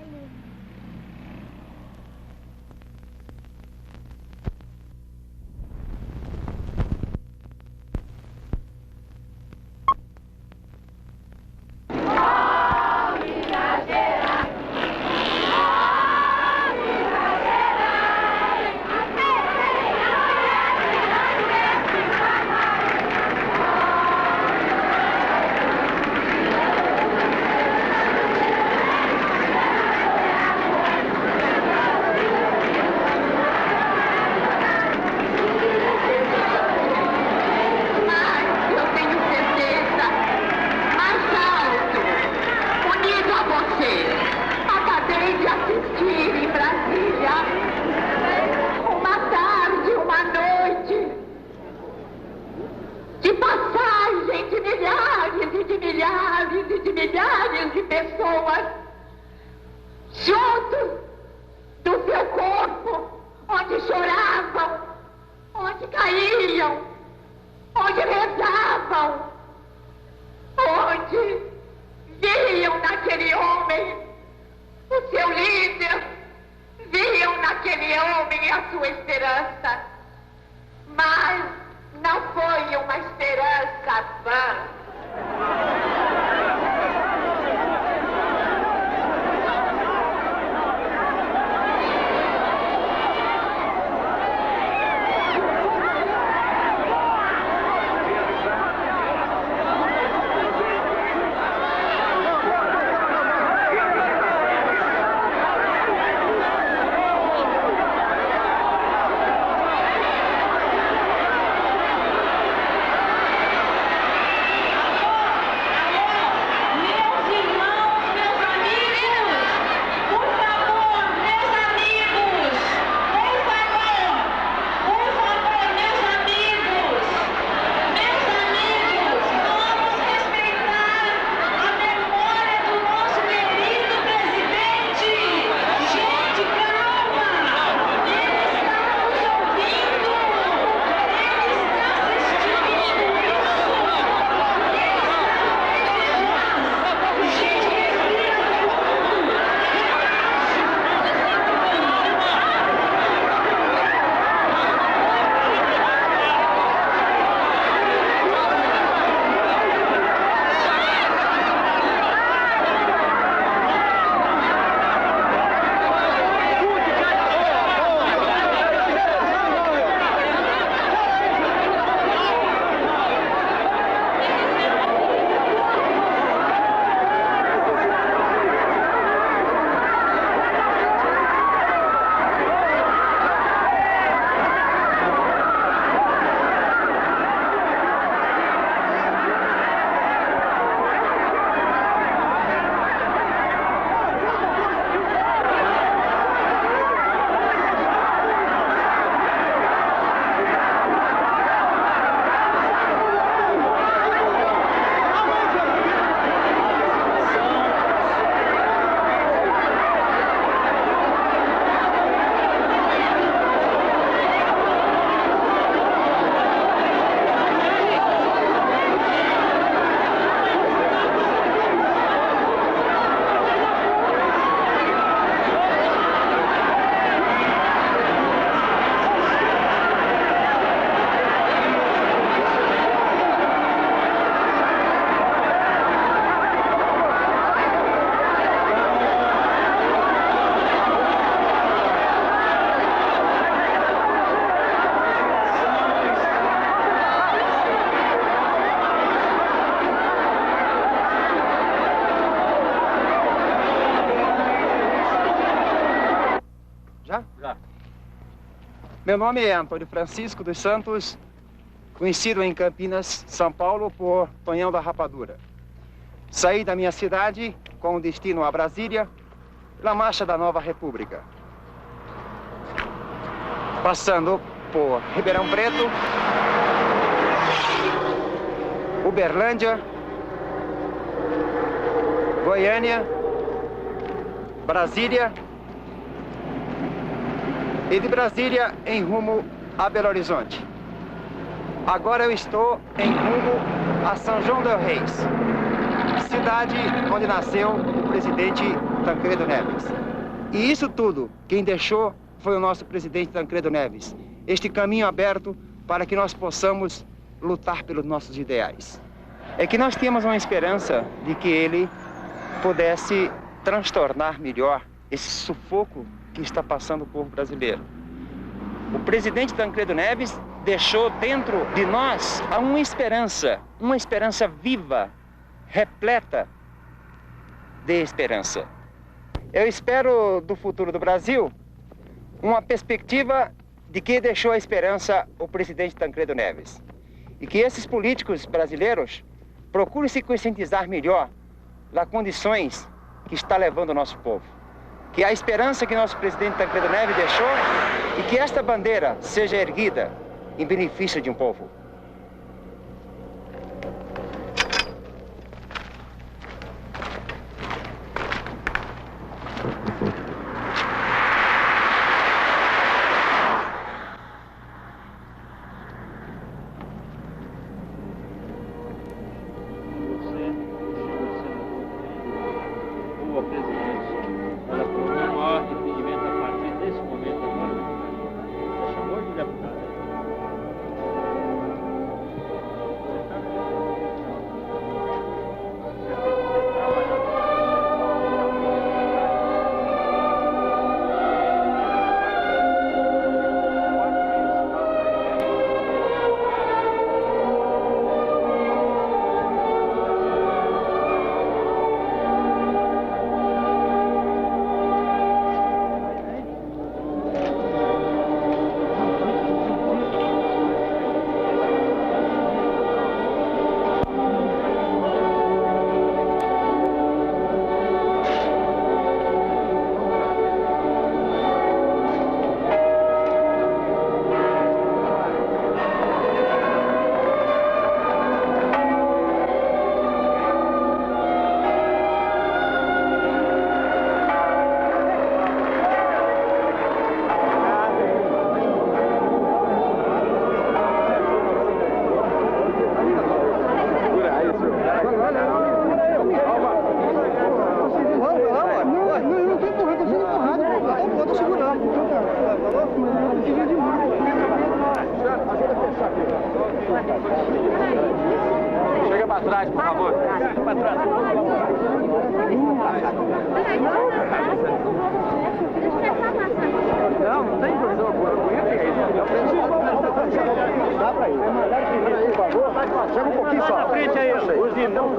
de pessoas junto do seu corpo, onde choravam, onde caíam, onde rezavam, onde viam naquele homem o seu líder, viam naquele homem a sua esperança. Mas não foi uma esperança vã. Meu nome é Antônio Francisco dos Santos, conhecido em Campinas, São Paulo, por Tonhão da Rapadura. Saí da minha cidade com destino a Brasília, pela Marcha da Nova República. Passando por Ribeirão Preto, Uberlândia, Goiânia, Brasília e de Brasília em rumo a Belo Horizonte. Agora eu estou em rumo a São João del Reis, cidade onde nasceu o presidente Tancredo Neves. E isso tudo, quem deixou foi o nosso presidente Tancredo Neves. Este caminho aberto para que nós possamos lutar pelos nossos ideais. É que nós temos uma esperança de que ele pudesse transtornar melhor esse sufoco que está passando o povo brasileiro. O presidente Tancredo Neves deixou dentro de nós uma esperança viva, repleta de esperança. Eu espero do futuro do Brasil uma perspectiva de que deixou a esperança o presidente Tancredo Neves. E que esses políticos brasileiros procurem se conscientizar melhor das condições que está levando o nosso povo. Que a esperança que nosso presidente Tancredo Neves deixou e que esta bandeira seja erguida em benefício de um povo. Chega para trás, por favor. Chega para trás. Não, não tem problema. Dá para ir. Por favor, chega um pouquinho só. Na frente aí, os irmãos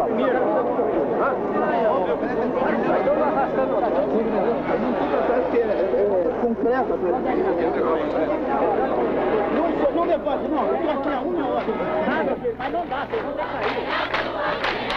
concreta. Não levante, não. Eu estou aqui há uma hora. Mas não dá, vocês vão ter que sair.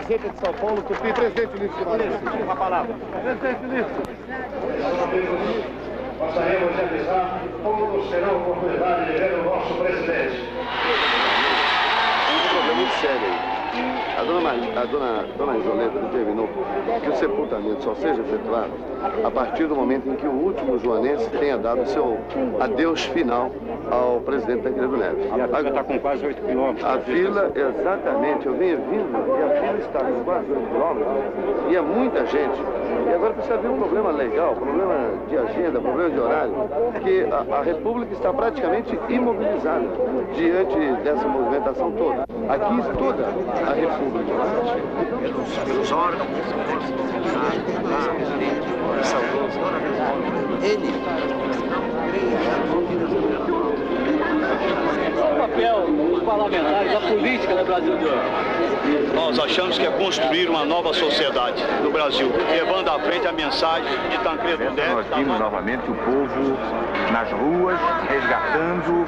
Gazeta de São Paulo, Tupi. Presidente Ulisses Guimarães, com a palavra. Presidente Ulisses. Gostaríamos de avisar que todos terão oportunidade de ver o nosso presidente. Um problema muito sério aí. A dona Isoleta determinou que o sepultamento só seja efetuado a partir do momento em que o último joanense tenha dado seu adeus final ao presidente Tancredo Neves. A fila está com quase 8 quilômetros. A fila, exatamente, eu venho vindo e a fila está com quase 8 quilômetros e é muita gente. E agora precisa haver um problema legal, problema de agenda, problema de horário, que a República está praticamente imobilizada diante dessa movimentação toda. Aqui toda a República. Pelos órgãos, saudoso, ele Qual o papel dos parlamentares da política no Brasil de hoje? Nós achamos que é construir uma nova sociedade no Brasil, levando à frente a mensagem de Tancredo Neves. Nós vimos novamente o povo nas ruas, resgatando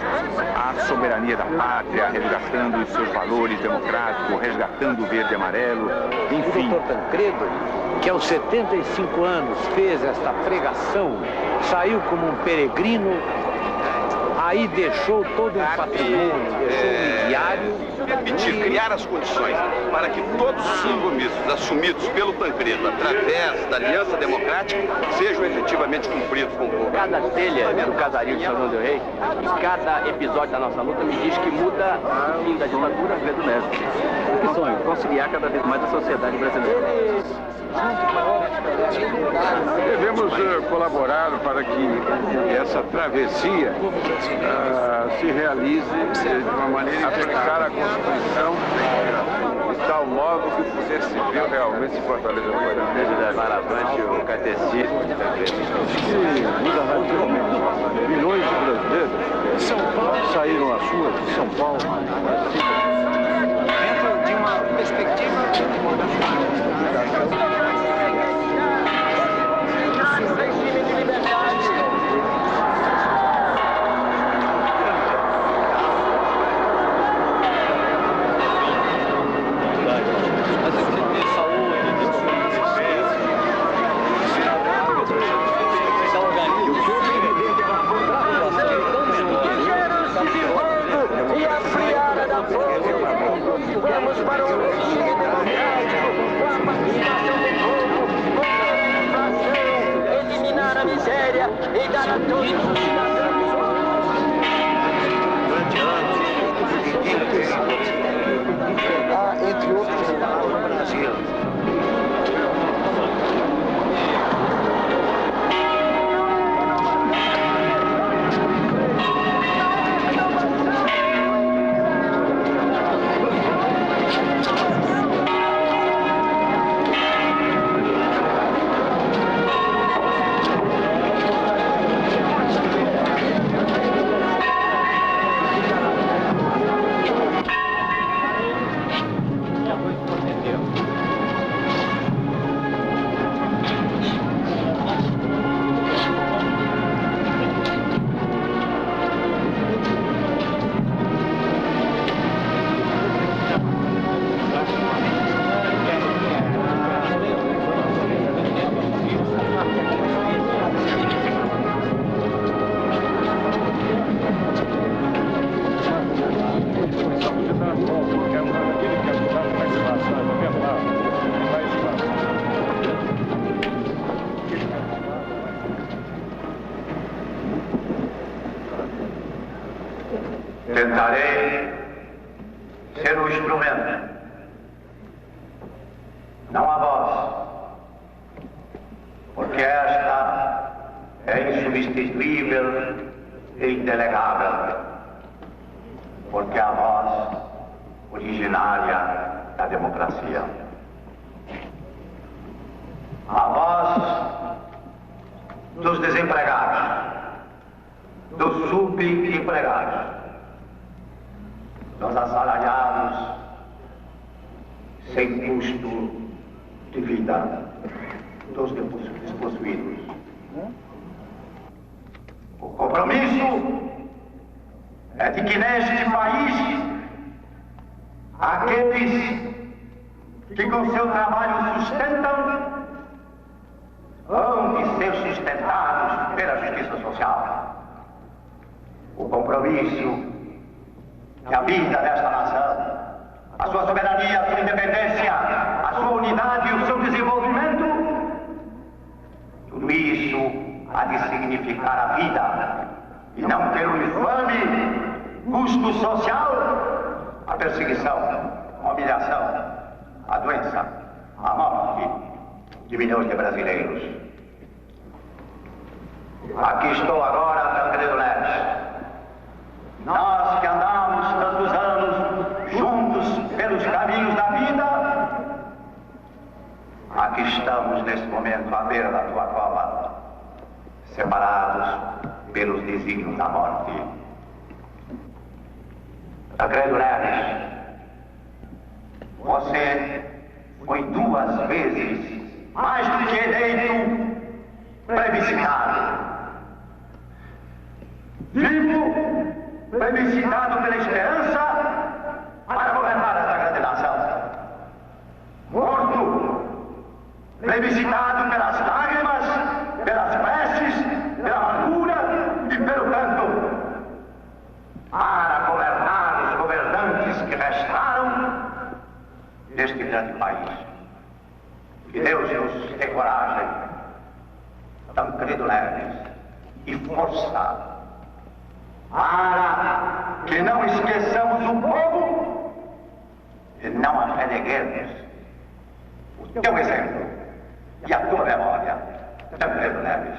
a soberania da pátria, resgatando os seus valores democráticos, resgatando o verde e amarelo, enfim. O doutor Tancredo, que aos 75 anos fez esta pregação, saiu como um peregrino, aí deixou todo um patrimônio, deixou um diário. Permitir, criar as condições para que todos os compromissos assumidos pelo Tancredo através da Aliança Democrática sejam efetivamente cumpridos com o povo. Cada telha do casario de São João del Rei, e cada episódio da nossa luta me diz que muda o fim da ditadura Tancredo Neves. O que sonho? Conciliar cada vez mais a sociedade brasileira. Devemos colaborar para que essa travessia se realize de uma maneira a aplicar a Constituição de tal modo que o poder civil realmente se fortaleça. Desde levar avante o catecismo de Tancredo. Muda radicalmente. Milhões de brasileiros saíram às ruas de São Paulo. Dentro de uma perspectiva vamos para o regime democrático com a participação do povo, com a eliminar a miséria e dar a todos os cidadãos. Entre outros, no Brasil. Tentarei ser o instrumento, não a voz, porque esta é insubstituível e indelegável, porque é a voz originária da democracia. A voz dos desempregados, dos subempregados, dos assalariados sem custo de vida, dos despossuídos. O compromisso é de que neste país aqueles que com seu trabalho sustentam, hão de ser sustentados pela justiça social. O compromisso que a vida desta nação, a sua soberania, a sua independência, a sua unidade e o seu desenvolvimento, tudo isso há de significar a vida e não ter o infame custo social, a perseguição, a humilhação, a doença, a morte de milhões de brasileiros. Aqui estou agora, Tancredo Neves. Nós que andamos tantos anos juntos pelos caminhos da vida, aqui estamos nesse momento à beira da tua cova, separados pelos desígnios da morte. Tancredo Neves, você foi 2 vezes mais do que eleito, plebiscitado. Vivo, plebiscitado pela esperança para governar esta grande nação. Morto, plebiscitado pelas lágrimas, pelas preces, pela amargura e pelo canto, para governar os governantes que restaram deste grande país. Que Deus nos dê coragem, Tancredo Neves, e força para que não esqueçamos o povo e não arreneguemos o teu exemplo e a tua memória, Tancredo Neves.